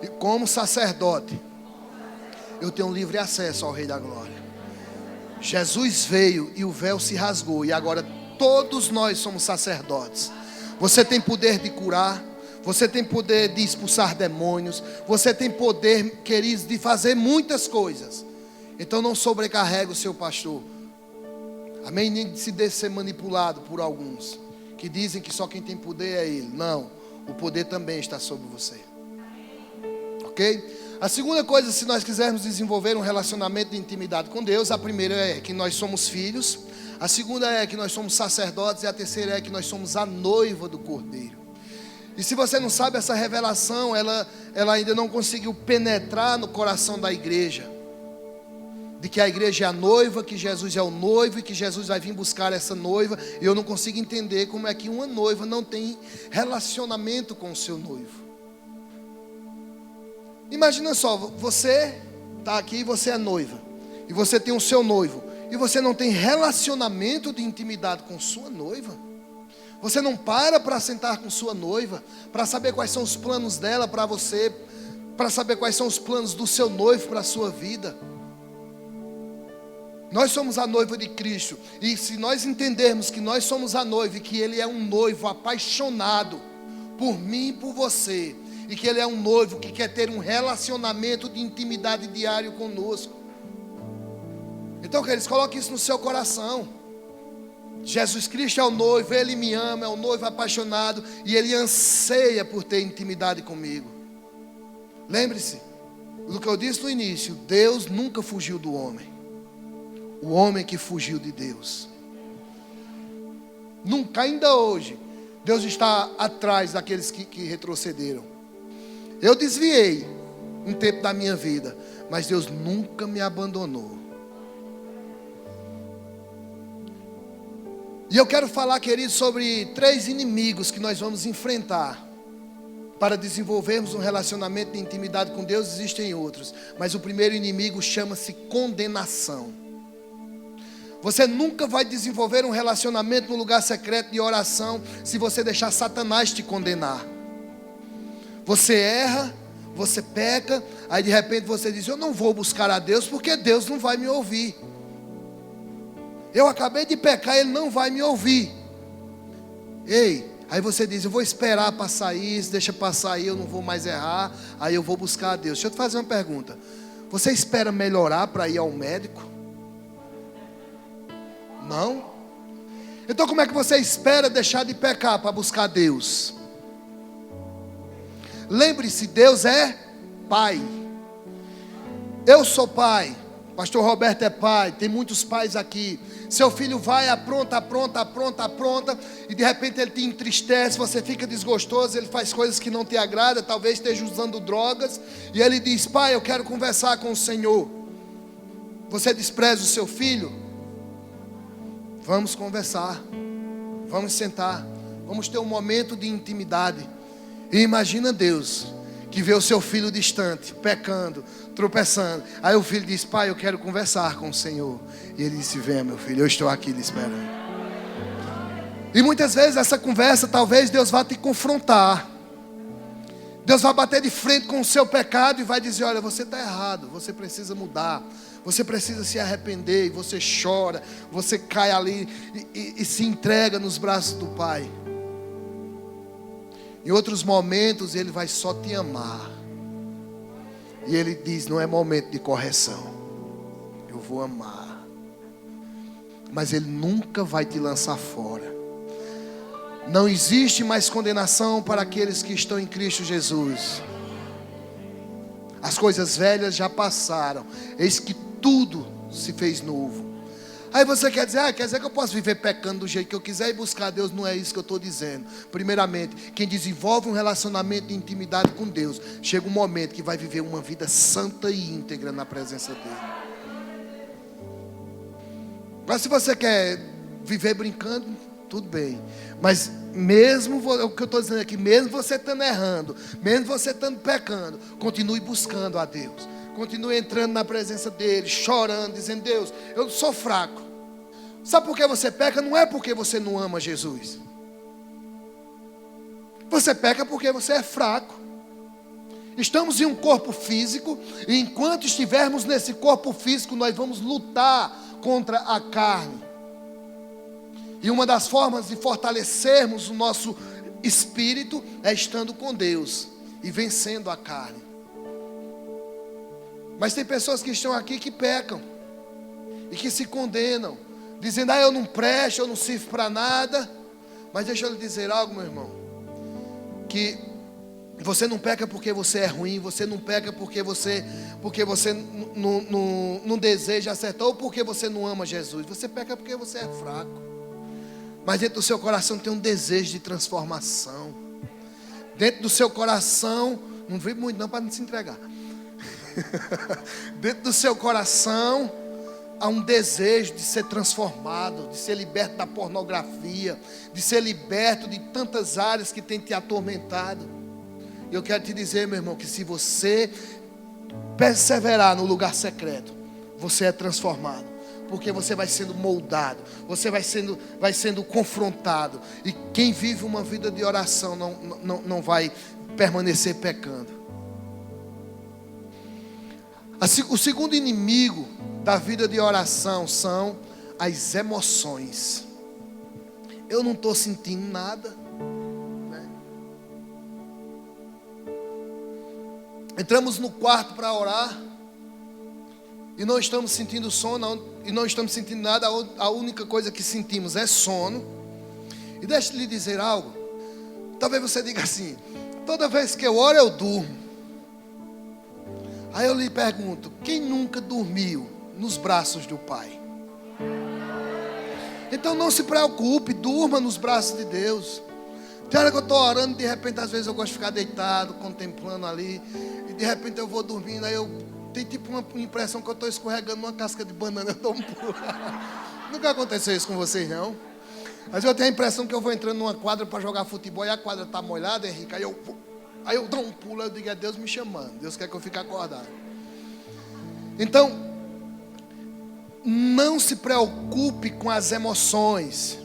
e como sacerdote, eu tenho livre acesso ao Rei da Glória. Jesus veio e o véu se rasgou, e agora todos nós somos sacerdotes. Você tem poder de curar, você tem poder de expulsar demônios, você tem poder, queridos, de fazer muitas coisas. Então não sobrecarregue o seu pastor. Amém? Nem se deixe ser manipulado por alguns que dizem que só quem tem poder é ele. Não, o poder também está sobre você. Ok? A segunda coisa, se nós quisermos desenvolver um relacionamento de intimidade com Deus, a primeira é que nós somos filhos. A segunda é que nós somos sacerdotes. E a terceira é que nós somos a noiva do Cordeiro. E se você não sabe, essa revelação, ela ainda não conseguiu penetrar no coração da igreja. De que a igreja é a noiva, que Jesus é o noivo e que Jesus vai vir buscar essa noiva. E eu não consigo entender como é que uma noiva não tem relacionamento com o seu noivo. Imagina só, você está aqui e você é noiva. E você tem o seu noivo. E você não tem relacionamento de intimidade com sua noiva. Você não para sentar com sua noiva, para saber quais são os planos dela para você, para saber quais são os planos do seu noivo para a sua vida. Nós somos a noiva de Cristo. E se nós entendermos que nós somos a noiva e que Ele é um noivo apaixonado por mim e por você, e que Ele é um noivo que quer ter um relacionamento de intimidade diário conosco. Então, queridos, coloque isso no seu coração. Jesus Cristo é o noivo, Ele me ama, é o noivo apaixonado e Ele anseia por ter intimidade comigo. Lembre-se do que eu disse no início: Deus nunca fugiu do homem, o homem que fugiu de Deus. Nunca, ainda hoje, Deus está atrás daqueles que retrocederam. Eu desviei um tempo da minha vida, mas Deus nunca me abandonou. E eu quero falar, queridos, sobre 3 inimigos que nós vamos enfrentar para desenvolvermos um relacionamento de intimidade com Deus. Existem outros, mas o primeiro inimigo chama-se condenação. Você nunca vai desenvolver um relacionamento no lugar secreto de oração se você deixar Satanás te condenar. Você erra, você peca, aí de repente você diz: eu não vou buscar a Deus porque Deus não vai me ouvir. Eu acabei de pecar, Ele não vai me ouvir. Ei, aí você diz: eu vou esperar passar isso, deixa passar aí, eu não vou mais errar, aí eu vou buscar a Deus. Deixa eu te fazer uma pergunta: você espera melhorar para ir ao médico? Não? Então como é que você espera deixar de pecar para buscar Deus? Lembre-se, Deus é Pai. Eu sou pai, Pastor Roberto é pai, tem muitos pais aqui. Seu filho vai, apronta, e de repente ele te entristece, você fica desgostoso, ele faz coisas que não te agradam, talvez esteja usando drogas, e ele diz: pai, eu quero conversar com o Senhor. Você despreza o seu filho? Vamos conversar, vamos sentar, vamos ter um momento de intimidade. E imagina Deus, que vê o seu filho distante, pecando, tropeçando. Aí o filho diz: pai, eu quero conversar com o Senhor. E ele disse: venha, meu filho, eu estou aqui lhe esperando. E muitas vezes essa conversa, talvez Deus vá te confrontar. Deus vai bater de frente com o seu pecado e vai dizer: olha, você está errado, você precisa mudar, você precisa se arrepender. E você chora, você cai ali e se entrega nos braços do Pai. Em outros momentos Ele vai só te amar. E Ele diz: não é momento de correção, eu vou amar. Mas Ele nunca vai te lançar fora. Não existe mais condenação para aqueles que estão em Cristo Jesus. As coisas velhas já passaram, eis que tudo se fez novo. Aí você quer dizer: quer dizer que eu posso viver pecando do jeito que eu quiser e buscar a Deus? Não é isso que eu estou dizendo. Primeiramente, quem desenvolve um relacionamento de intimidade com Deus, chega um momento que vai viver uma vida santa e íntegra na presença dEle. Mas se você quer viver brincando, tudo bem. Mas mesmo, o que eu estou dizendo aqui, mesmo você estando errando, mesmo você estando pecando, continue buscando a Deus. Continue entrando na presença dEle, chorando, dizendo: Deus, eu sou fraco. Sabe por que você peca? Não é porque você não ama Jesus. Você peca porque você é fraco. Estamos em um corpo físico, e enquanto estivermos nesse corpo físico, nós vamos lutar contra a carne. E uma das formas de fortalecermos o nosso espírito é estando com Deus e vencendo a carne. Mas tem pessoas que estão aqui que pecam e que se condenam, dizendo: eu não presto, eu não sirvo para nada. Mas deixa eu lhe dizer algo, meu irmão, que você não peca porque você é ruim, você não peca porque você não deseja acertar, ou porque você não ama Jesus. Você peca porque você é fraco. Mas dentro do seu coração tem um desejo de transformação. Dentro do seu coração, não vive muito não para não se entregar. Dentro do seu coração há um desejo de ser transformado, de ser liberto da pornografia, de ser liberto de tantas áreas que tem te atormentado. E eu quero te dizer, meu irmão, que se você perseverar no lugar secreto, você é transformado, porque você vai sendo moldado, você vai sendo confrontado. E quem vive uma vida de oração não vai permanecer pecando. O segundo inimigo da vida de oração são as emoções. Eu não estou sentindo nada, né? Entramos no quarto para orar e não estamos sentindo sono, e não estamos sentindo nada. A única coisa que sentimos é sono. E deixa eu lhe dizer algo. Talvez você diga assim: toda vez que eu oro eu durmo. Aí eu lhe pergunto: quem nunca dormiu nos braços do Pai? Então não se preocupe, durma nos braços de Deus. Tem hora que eu estou orando, de repente às vezes eu gosto de ficar deitado, contemplando ali, e de repente eu vou dormindo, aí eu tenho tipo uma impressão que eu estou escorregando numa casca de banana, eu dou um pulo. Nunca aconteceu isso com vocês, não? Mas eu tenho a impressão que eu vou entrando numa quadra para jogar futebol e a quadra está molhada, Henrique, aí eu dou um pulo, eu digo: é Deus me chamando, Deus quer que eu fique acordado. Então, não se preocupe com as emoções.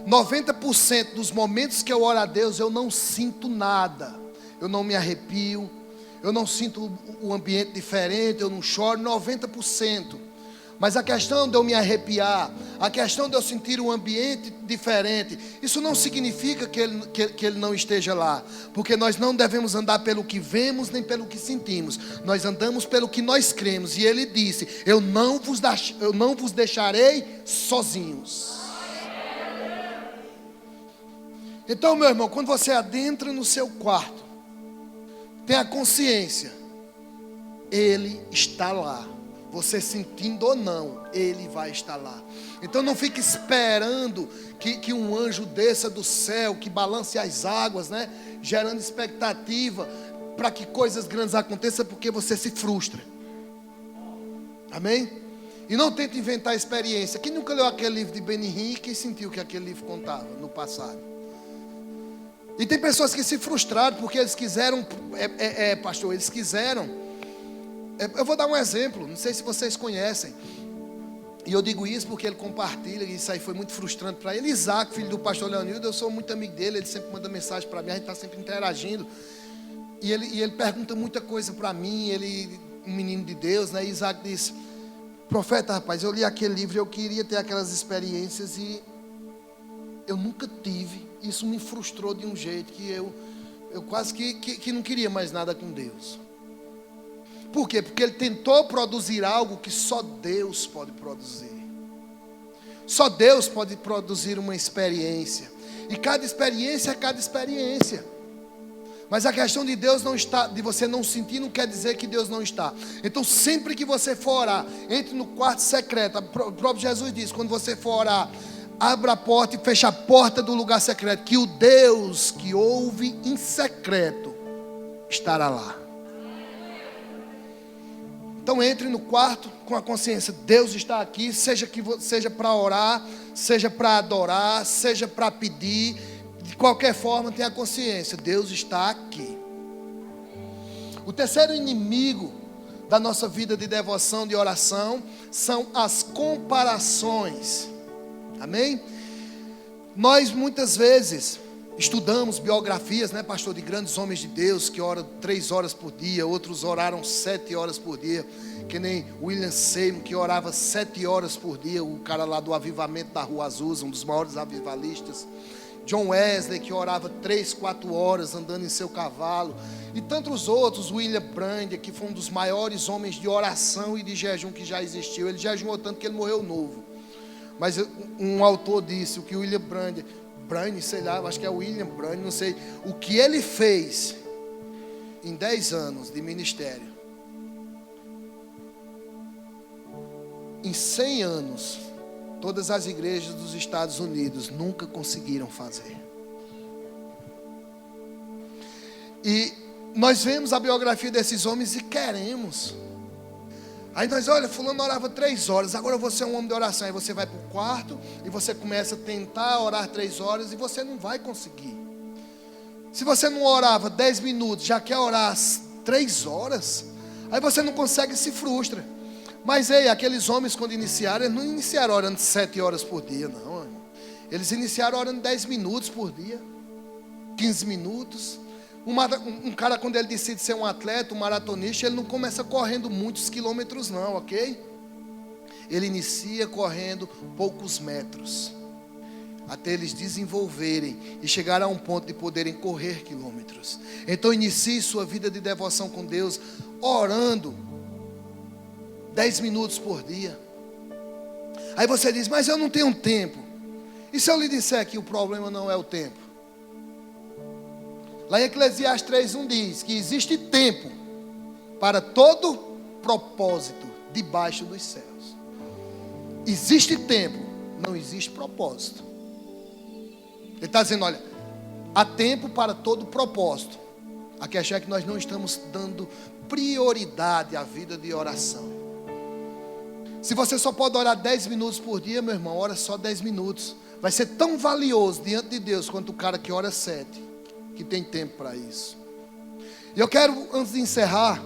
90% dos momentos que eu oro a Deus, eu não sinto nada. Eu não me arrepio, eu não sinto o ambiente diferente, eu não choro, 90%. Mas a questão de eu me arrepiar, a questão de eu sentir um ambiente diferente, isso não significa que ele não esteja lá. Porque nós não devemos andar pelo que vemos, nem pelo que sentimos. Nós andamos pelo que nós cremos. E Ele disse: eu não vos deixarei sozinhos. Então, meu irmão, quando você adentra no seu quarto, tenha consciência, Ele está lá. Você sentindo ou não, Ele vai estar lá. Então não fique esperando que um anjo desça do céu, que balance as águas, né? Gerando expectativa para que coisas grandes aconteçam, porque você se frustra. Amém? E não tente inventar experiência. Quem nunca leu aquele livro de Benihim, quem sentiu que aquele livro contava no passado? E tem pessoas que se frustraram porque eles quiseram, pastor, eles quiseram. Eu vou dar um exemplo, não sei se vocês conhecem. E eu digo isso porque ele compartilha, e isso aí foi muito frustrante para ele. Isaac, filho do pastor Leonildo, eu sou muito amigo dele, ele sempre manda mensagem para mim, a gente está sempre interagindo. E ele pergunta muita coisa para mim. Ele, um menino de Deus, né? E Isaac disse: profeta, rapaz, eu li aquele livro e eu queria ter aquelas experiências e eu nunca tive. Isso me frustrou de um jeito que eu quase que não queria mais nada com Deus. Por quê? Porque ele tentou produzir algo que só Deus pode produzir. Só Deus pode produzir uma experiência. E cada experiência é cada experiência. Mas a questão de Deus não está, de você não sentir, não quer dizer que Deus não está. Então sempre que você for orar, entre no quarto secreto. O próprio Jesus diz: quando você for orar, abra a porta e feche a porta do lugar secreto, que o Deus que ouve em secreto estará lá. Então entre no quarto com a consciência: Deus está aqui, seja para orar, seja para adorar, seja para pedir, de qualquer forma tenha consciência, Deus está aqui. O terceiro inimigo da nossa vida de devoção, de oração, são as comparações. Amém? Nós muitas vezes estudamos biografias, né, pastor, de grandes homens de Deus que oram 3 horas por dia, outros oraram 7 horas por dia, que nem William Seymour, que orava 7 horas por dia, o cara lá do avivamento da Rua Azusa, um dos maiores avivalistas. John Wesley, que orava 3, 4 horas andando em seu cavalo, e tantos outros. William Brandt, que foi um dos maiores homens de oração e de jejum que já existiu. Ele jejuou tanto que ele morreu novo. Mas um autor disse, o que William Brandt, sei lá, acho que é William Brandt, não sei, o que ele fez em 10 anos de ministério, em 100 anos, todas as igrejas dos Estados Unidos nunca conseguiram fazer. E nós vemos a biografia desses homens e queremos. Aí nós, olha, fulano orava 3 horas, agora você é um homem de oração. Aí você vai para o quarto e você começa a tentar orar 3 horas e você não vai conseguir. Se você não orava 10 minutos, já quer orar 3 horas, aí você não consegue e se frustra. Mas ei, aqueles homens quando iniciaram, eles não iniciaram orando 7 horas por dia, não. Eles iniciaram orando 10 minutos por dia, 15 minutos. Um cara, quando ele decide ser um atleta, um maratonista, ele não começa correndo muitos quilômetros não, ok? Ele inicia correndo poucos metros, até eles desenvolverem e chegar a um ponto de poderem correr quilômetros. Então inicie sua vida de devoção com Deus, orando 10 minutos por dia. Aí você diz, mas eu não tenho tempo. E se eu lhe disser que o problema não é o tempo? Lá em Eclesiastes 3:1 diz que existe tempo para todo propósito debaixo dos céus. Existe tempo, não existe propósito. Ele está dizendo, olha, há tempo para todo propósito. A questão é que nós não estamos dando prioridade à vida de oração. Se você só pode orar 10 minutos por dia, meu irmão, ora só 10 minutos. Vai ser tão valioso diante de Deus quanto o cara que ora 7, que tem tempo para isso. E eu quero, antes de encerrar,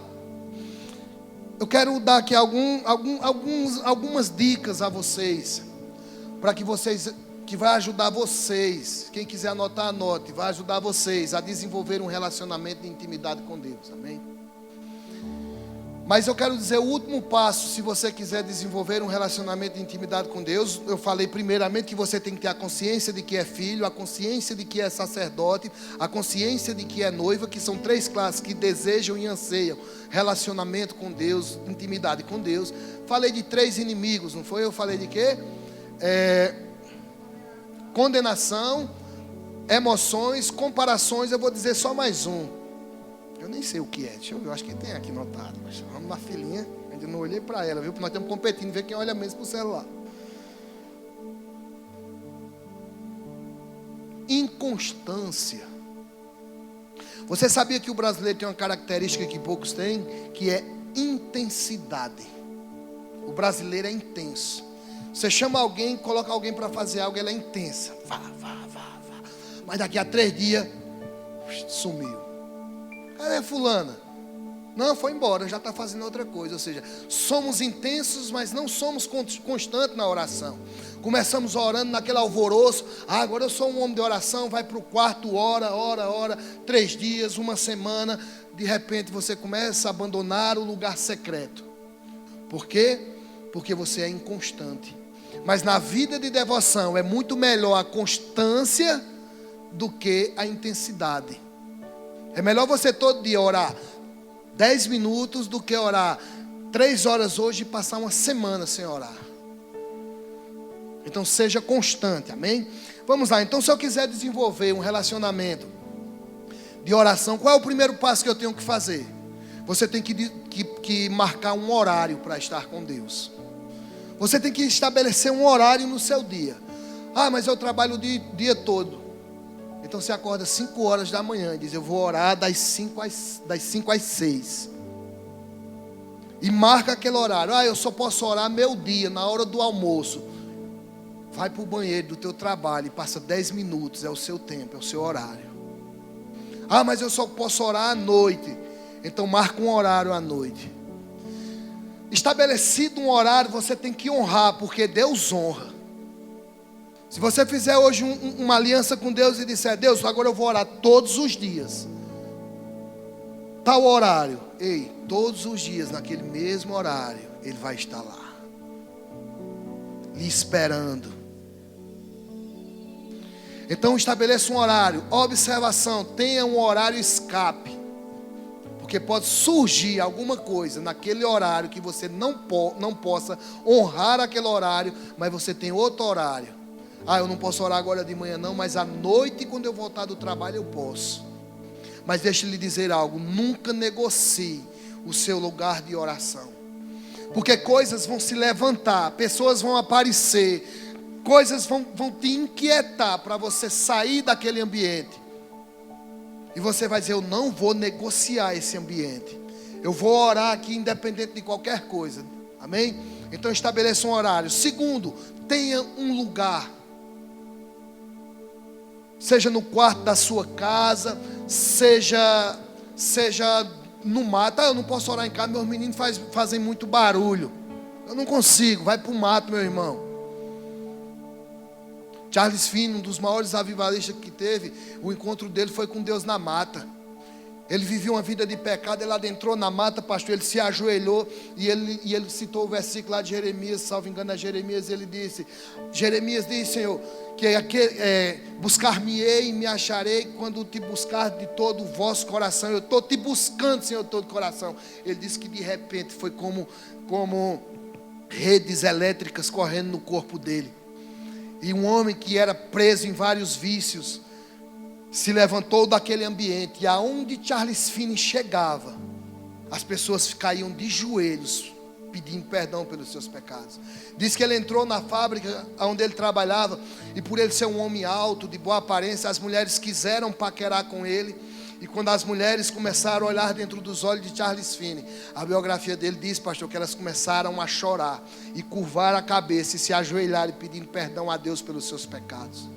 eu quero dar aqui algumas dicas a vocês, para que vocês, que vai ajudar vocês, quem quiser anotar, anote, vai ajudar vocês a desenvolver um relacionamento de intimidade com Deus, amém? Mas eu quero dizer, o último passo, se você quiser desenvolver um relacionamento de intimidade com Deus, eu falei primeiramente que você tem que ter a consciência de que é filho, a consciência de que é sacerdote, a consciência de que é noiva, que são 3 classes que desejam e anseiam relacionamento com Deus, intimidade com Deus. Falei de 3 inimigos, não foi? Eu falei de quê? Condenação, emoções, comparações. Eu vou dizer só mais um. Eu nem sei o que é, deixa eu ver, eu acho que tem aqui notado, mas vamos na filinha, ainda não olhei para ela, viu? Porque nós estamos competindo, ver quem olha menos para o celular. Inconstância. Você sabia que o brasileiro tem uma característica que poucos têm, que é intensidade. O brasileiro é intenso. Você chama alguém, coloca alguém para fazer algo, ela é intensa. Vá. Mas daqui a 3 dias, sumiu. Cadê fulana? Não, foi embora, já está fazendo outra coisa. Ou seja, somos intensos, mas não somos constantes na oração. Começamos orando naquele alvoroço. Agora eu sou um homem de oração. Vai para o quarto, ora. 3 dias, uma semana. de repente você começa a abandonar o lugar secreto. Por quê? Porque você é inconstante. Mas na vida de devoção é muito melhor a constância do que a intensidade. É melhor você todo dia orar 10 minutos do que orar 3 horas hoje e passar uma semana sem orar. Então seja constante, amém? Vamos lá, então se eu quiser desenvolver um relacionamento de oração, qual é o primeiro passo que eu tenho que fazer? Você tem que marcar um horário para estar com Deus. Você tem que estabelecer um horário no seu dia. Ah, mas eu trabalho o dia todo. Então você acorda 5 horas da manhã e diz, eu vou orar das 5 às 6. E marca aquele horário. Ah, eu só posso orar meu dia, na hora do almoço. Vai para o banheiro do teu trabalho e passa 10 minutos, é o seu tempo, é o seu horário. Ah, mas eu só posso orar à noite. Então marca um horário à noite. Estabelecido um horário, você tem que honrar, porque Deus honra. Se você fizer hoje uma aliança com Deus e disser, Deus, agora eu vou orar todos os dias. Tal horário. Ei, todos os dias, naquele mesmo horário, Ele vai estar lá. Lhe esperando. Então estabeleça um horário. Observação, tenha um horário escape. Porque pode surgir alguma coisa naquele horário que você não possa honrar aquele horário, mas você tem outro horário. Ah, eu não posso orar agora de manhã não, mas à noite quando eu voltar do trabalho eu posso. Mas deixa eu lhe dizer algo, nunca negocie o seu lugar de oração. Porque coisas vão se levantar, pessoas vão aparecer, coisas vão te inquietar para você sair daquele ambiente. E você vai dizer, eu não vou negociar esse ambiente. Eu vou orar aqui independente de qualquer coisa. Amém? Então estabeleça um horário. Segundo, tenha um lugar. Seja no quarto da sua casa, seja no mato. Ah, eu não posso orar em casa, meus meninos fazem muito barulho. Eu não consigo, vai para o mato, meu irmão. Charles Finney, um dos maiores avivalistas que teve, o encontro dele foi com Deus na mata. Ele vivia uma vida de pecado, ele adentrou na mata, pastor, ele se ajoelhou e ele citou o versículo lá de Jeremias, salvo engano é Jeremias, ele disse, Jeremias diz, Senhor, que buscar-me-ei e me acharei quando te buscar de todo o vosso coração. Eu estou te buscando, Senhor, de todo o coração. Ele disse que de repente foi como redes elétricas correndo no corpo dele. E um homem que era preso em vários vícios se levantou daquele ambiente. E aonde Charles Finney chegava, as pessoas caíam de joelhos pedindo perdão pelos seus pecados. Diz que ele entrou na fábrica onde ele trabalhava, e por ele ser um homem alto, de boa aparência, as mulheres quiseram paquerar com ele. E quando as mulheres começaram a olhar dentro dos olhos de Charles Finney, a biografia dele diz, pastor, que elas começaram a chorar e curvar a cabeça e se ajoelharem pedindo perdão a Deus pelos seus pecados.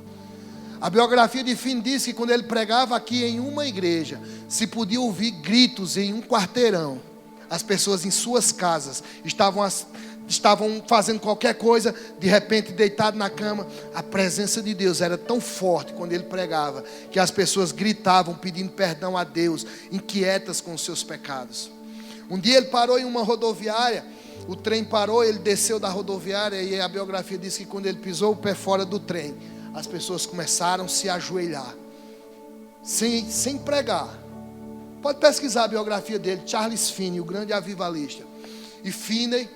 A biografia de Finney diz que quando ele pregava aqui em uma igreja, se podia ouvir gritos em um quarteirão. As pessoas em suas casas estavam fazendo qualquer coisa, de repente deitado na cama. A presença de Deus era tão forte quando ele pregava, que as pessoas gritavam pedindo perdão a Deus, inquietas com os seus pecados. Um dia ele parou em uma rodoviária, o trem parou, ele desceu da rodoviária, e a biografia diz que quando ele pisou o pé fora do trem, as pessoas começaram a se ajoelhar, sem pregar. Pode pesquisar a biografia dele, Charles Finney, o grande avivalista. E Finney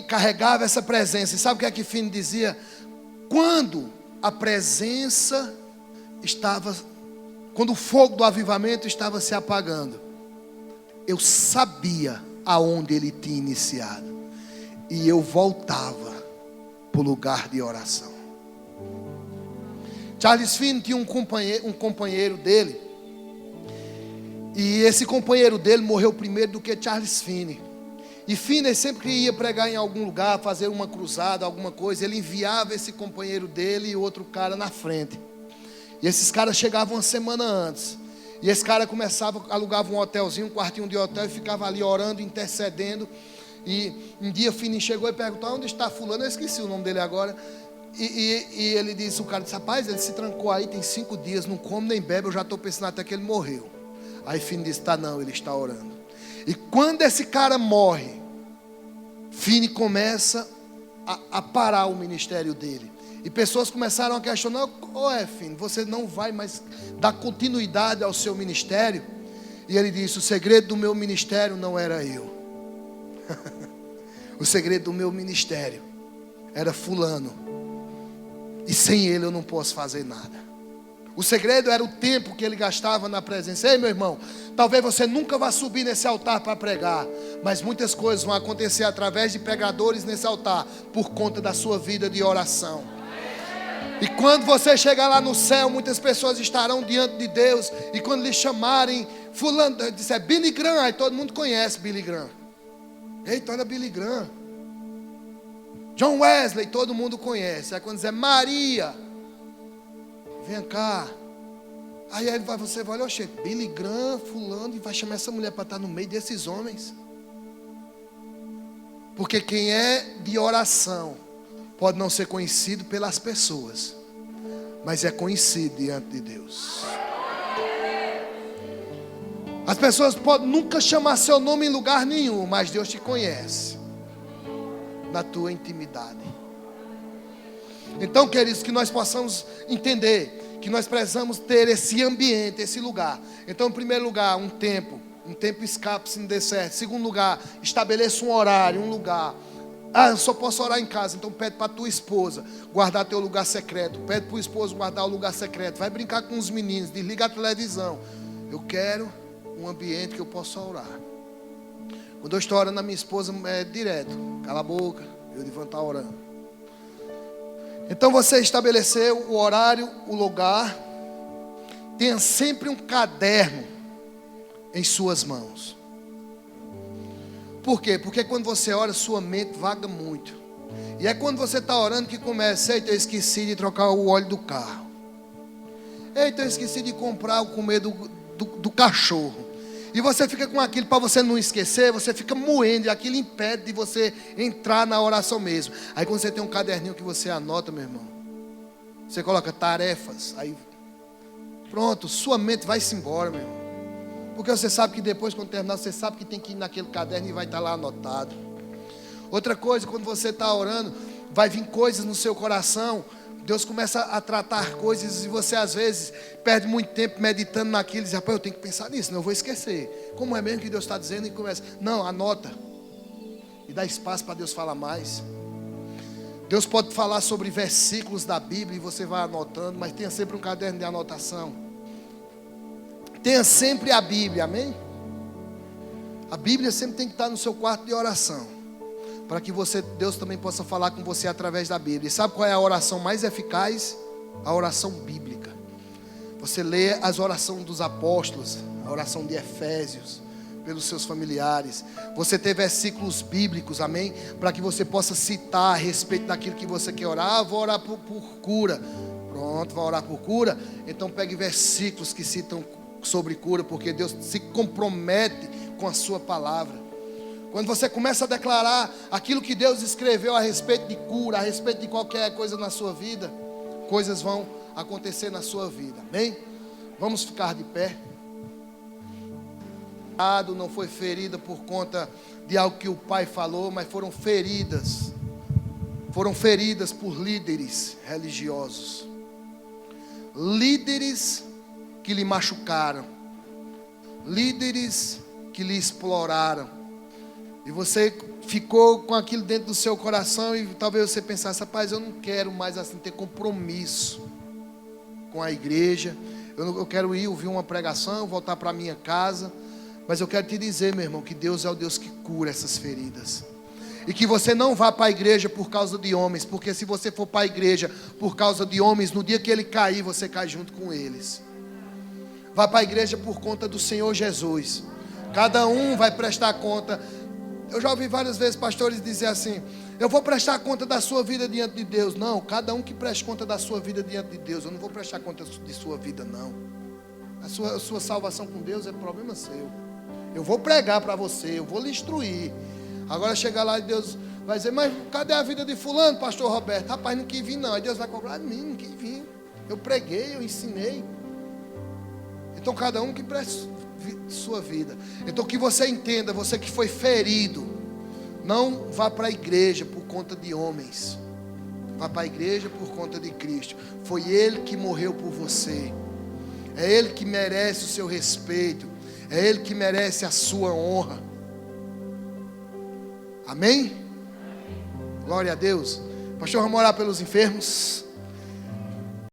carregava essa presença. E sabe o que é que Finney dizia? Quando a presença quando o fogo do avivamento estava se apagando, eu sabia aonde ele tinha iniciado. E eu voltava para o lugar de oração. Charles Finney tinha um companheiro dele. E esse companheiro dele morreu primeiro do que Charles Finney. E Finney sempre que ia pregar em algum lugar, fazer uma cruzada, alguma coisa, ele enviava esse companheiro dele e outro cara na frente. E esses caras chegavam uma semana antes. E esse cara alugava um hotelzinho, um quartinho de hotel, e ficava ali orando, intercedendo. E um dia Finney chegou e perguntou, onde está fulano? Eu esqueci o nome dele agora. E ele disse, o cara disse, rapaz, ele se trancou aí tem 5 dias, não come nem bebe, eu já estou pensando até que ele morreu. Aí Finney disse, tá não, ele está orando. E quando esse cara morre, Finney começa a parar o ministério dele. E pessoas começaram a questionar, Finney, você não vai mais dar continuidade ao seu ministério? E ele disse, o segredo do meu ministério não era eu. O segredo do meu ministério era fulano. E sem ele eu não posso fazer nada. O segredo era o tempo que ele gastava na presença. Ei, meu irmão, talvez você nunca vá subir nesse altar para pregar, mas muitas coisas vão acontecer através de pregadores nesse altar, por conta da sua vida de oração. E quando você chegar lá no céu, muitas pessoas estarão diante de Deus, e quando lhe chamarem, fulano, disser Billy Graham, aí todo mundo conhece Billy Graham. Eita, olha Billy Graham. John Wesley, todo mundo conhece. Aí quando dizer Maria, vem cá. Aí você vai olhar, Billy Graham, fulano, e vai chamar essa mulher para estar no meio desses homens. Porque quem é de oração pode não ser conhecido pelas pessoas, mas é conhecido diante de Deus. As pessoas podem nunca chamar seu nome em lugar nenhum, mas Deus te conhece na tua intimidade. Então, queridos, que nós possamos entender que nós precisamos ter esse ambiente, esse lugar. Então, em primeiro lugar, um tempo escape se não der certo. Em segundo lugar, estabeleça um horário, um lugar. Eu só posso orar em casa, então pede para tua esposa guardar teu lugar secreto. Pede para o esposo guardar o lugar secreto. Vai brincar com os meninos, desliga a televisão. Eu quero um ambiente que eu possa orar. Quando eu estou orando, a minha esposa é direto, cala a boca, eu levantar orando. Então você estabeleceu o horário, o lugar. Tenha sempre um caderno em suas mãos. Por quê? Porque quando você ora, sua mente vaga muito. E é quando você está orando que começa, eita, eu esqueci de trocar o óleo do carro. Eita, eu esqueci de comprar o comer do cachorro. E você fica com aquilo para você não esquecer, você fica moendo, e aquilo impede de você entrar na oração mesmo. Aí quando você tem um caderninho que você anota, meu irmão, você coloca tarefas, aí pronto, sua mente vai-se embora, meu irmão. Porque você sabe que depois, quando terminar, você sabe que tem que ir naquele caderno e vai estar lá anotado. Outra coisa, quando você está orando, vai vir coisas no seu coração. Deus começa a tratar coisas e você às vezes perde muito tempo meditando naquilo e diz, rapaz, eu tenho que pensar nisso, senão eu vou esquecer. Como é mesmo que Deus está dizendo? E começa, não, anota. E dá espaço para Deus falar mais. Deus pode falar sobre versículos da Bíblia e você vai anotando, mas tenha sempre um caderno de anotação. Tenha sempre a Bíblia, amém? A Bíblia sempre tem que estar no seu quarto de oração, para que Deus também possa falar com você através da Bíblia. E sabe qual é a oração mais eficaz? A oração bíblica. Você lê as orações dos apóstolos, a oração de Efésios, pelos seus familiares. Você tem versículos bíblicos, amém? Para que você possa citar a respeito daquilo que você quer orar. Ah, vou orar por cura. Pronto, vai orar por cura. Então pegue versículos que citam sobre cura, porque Deus se compromete com a sua palavra. Quando você começa a declarar aquilo que Deus escreveu a respeito de cura, a respeito de qualquer coisa na sua vida, coisas vão acontecer na sua vida, amém? Vamos ficar de pé. Não foi ferida por conta de algo que o pai falou, mas foram feridas por líderes religiosos, líderes que lhe machucaram, líderes que lhe exploraram. E você ficou com aquilo dentro do seu coração e talvez você pensasse, rapaz, eu não quero mais assim ter compromisso com a igreja. Eu quero ir ouvir uma pregação, voltar para a minha casa. Mas eu quero te dizer, meu irmão, que Deus é o Deus que cura essas feridas. E que você não vá para a igreja por causa de homens, porque se você for para a igreja por causa de homens, no dia que ele cair, você cai junto com eles. Vá para a igreja por conta do Senhor Jesus. Cada um vai prestar conta. Eu já ouvi várias vezes pastores dizer assim, eu vou prestar conta da sua vida diante de Deus. Não, cada um que preste conta da sua vida diante de Deus. Eu não vou prestar conta de sua vida, não. A sua salvação com Deus é problema seu. Eu vou pregar para você, eu vou lhe instruir. Agora chegar lá e Deus, Vai dizer, mas cadê a vida de fulano, pastor Roberto? Rapaz, não quis vir não. Aí Deus vai cobrar de mim, não quis vir. Eu preguei, eu ensinei. Então cada um que presta sua vida. Então que você entenda, você que foi ferido, não vá para a igreja por conta de homens. Vá para a igreja por conta de Cristo. Foi Ele que morreu por você. É Ele que merece o seu respeito. É Ele que merece a sua honra. Amém? Glória a Deus. Pastor, vamos orar pelos enfermos.